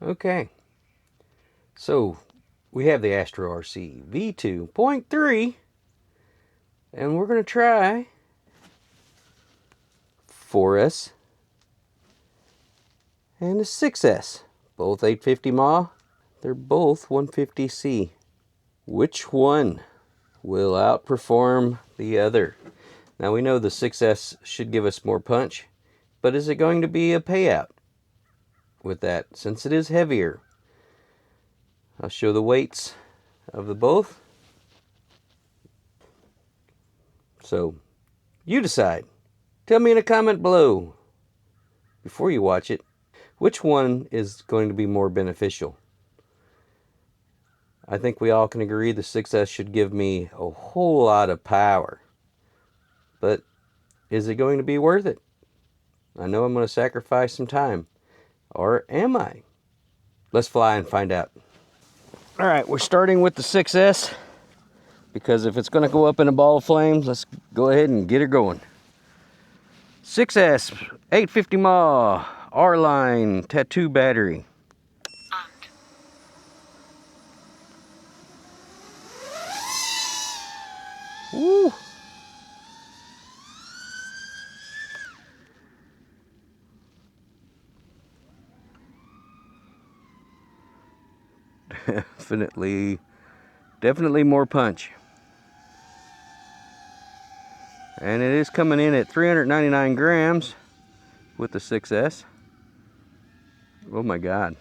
Okay, so we have the AstroRC V2.3, and we're going to try 4S and a 6S. Both 850 mAh. They're both 150C. Which one will outperform the other? Now we know the 6S should give us more punch, but is it going to be a payout with that since it is heavier? I'll show the weights of the both. So you decide. Tell me in a comment below before you watch it, which one is going to be more beneficial. I think we all can agree the 6S should give me a whole lot of power. But is it going to be worth it? I know I'm going to sacrifice some time. Or am I? Let's fly and find out. Alright, we're starting with the 6S. Because if it's going to go up in a ball of flames, let's go ahead and get her going. 6S, 850 mAh, R-line, tattoo battery. Woo! Definitely more punch. And it is coming in at 399 grams with the 6S. Oh my God.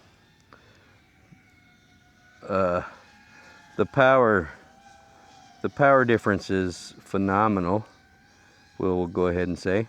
The power difference is phenomenal, we'll go ahead and say.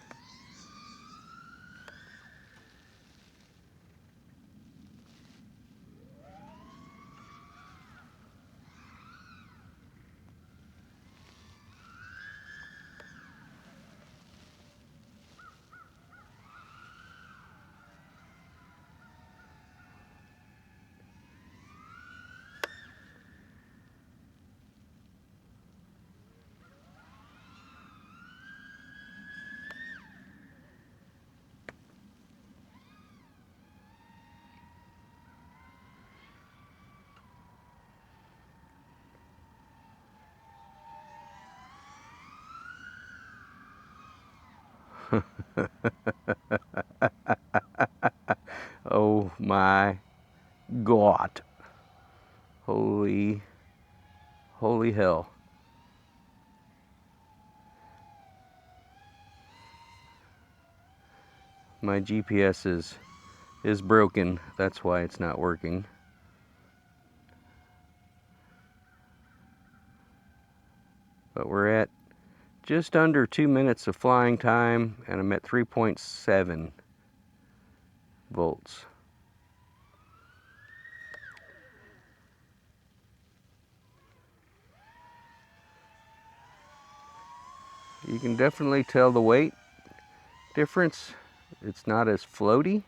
Oh my God. Holy hell. My GPS is broken. That's why it's not working. But we're at just under 2 minutes of flying time, and I'm at 3.7 volts. You can definitely tell the weight difference. It's not as floaty.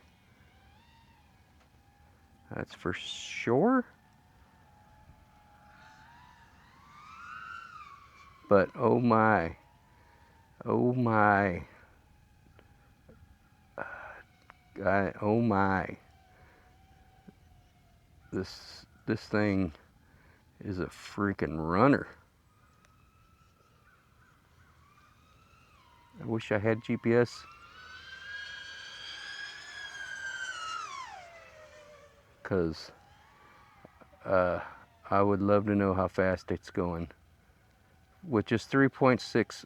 That's for sure. But oh my. Oh my. Oh my. This thing is a freaking runner. I wish I had GPS. Because I would love to know how fast it's going. With just 3.6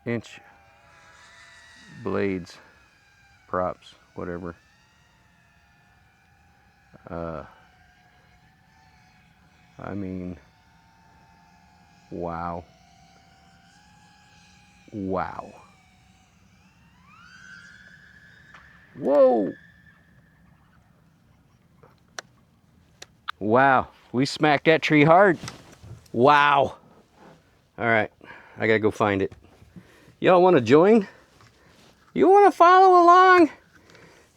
inch blades, props, whatever. I mean, wow. Wow. Whoa! Wow, we smacked that tree hard. Wow. All right, I gotta go find it. Y'all wanna join? You wanna follow along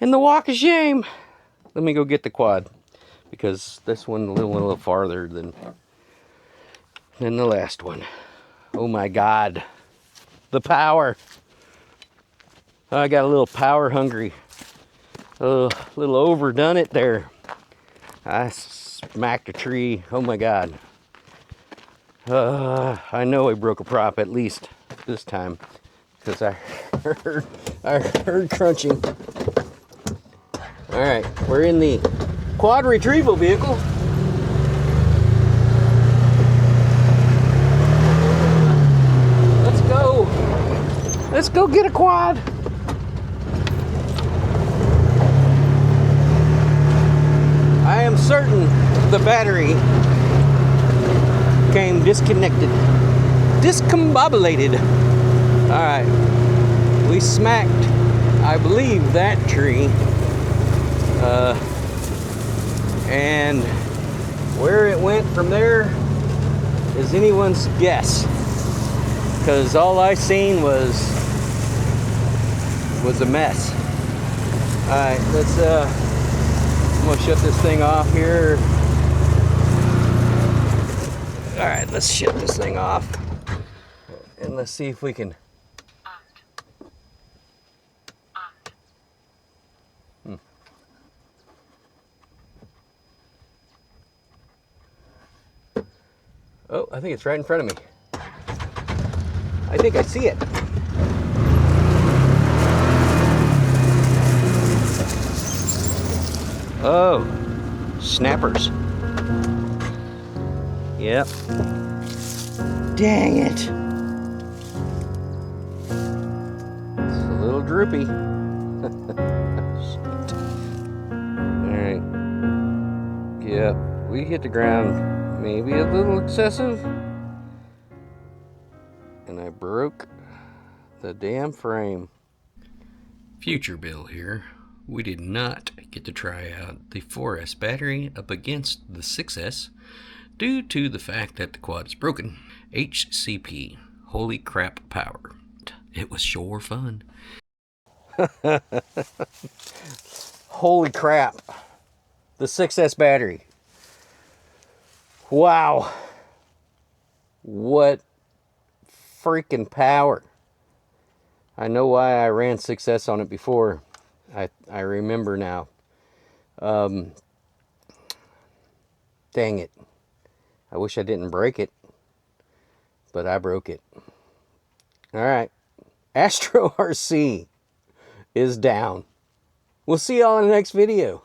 in the walk of shame? Let me go get the quad, because this one a little farther than the last one. Oh my God, the power. I got a little power hungry. A little overdone it there. I smacked a tree. Oh my God. I know I broke a prop at least this time, because I heard crunching. All right, we're in the quad retrieval vehicle. Let's go. Let's go get a quad. I am certain the battery came disconnected, discombobulated. All right, we smacked, I believe, that tree, and where it went from there is anyone's guess, because all I seen was a mess. All right, let's I'm gonna shut this thing off here. All right, let's shut this thing off, and let's see if we can. Oh, I think it's right in front of me. I think I see it. Oh, snappers. Yep. Dang it. It's a little droopy. Shit. Alright. Yep, we hit the ground maybe a little excessive. And I broke the damn frame. Future Bill here. We did not get to try out the 4S battery up against the 6S due to the fact that the quad is broken. HCP, holy crap power. It was sure fun. Holy crap. The 6S battery. Wow. What freaking power. I know why I ran 6S on it before. I remember now. Dang it. I wish I didn't break it, but I broke it. All right. AstroRC is down. We'll see y'all in the next video.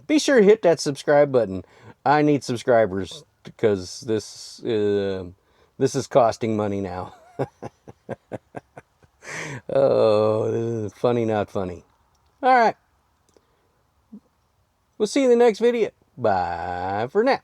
Be sure to hit that subscribe button. I need subscribers because this is costing money now. Oh, this is funny, not funny. All right. We'll see you in the next video. Bye for now.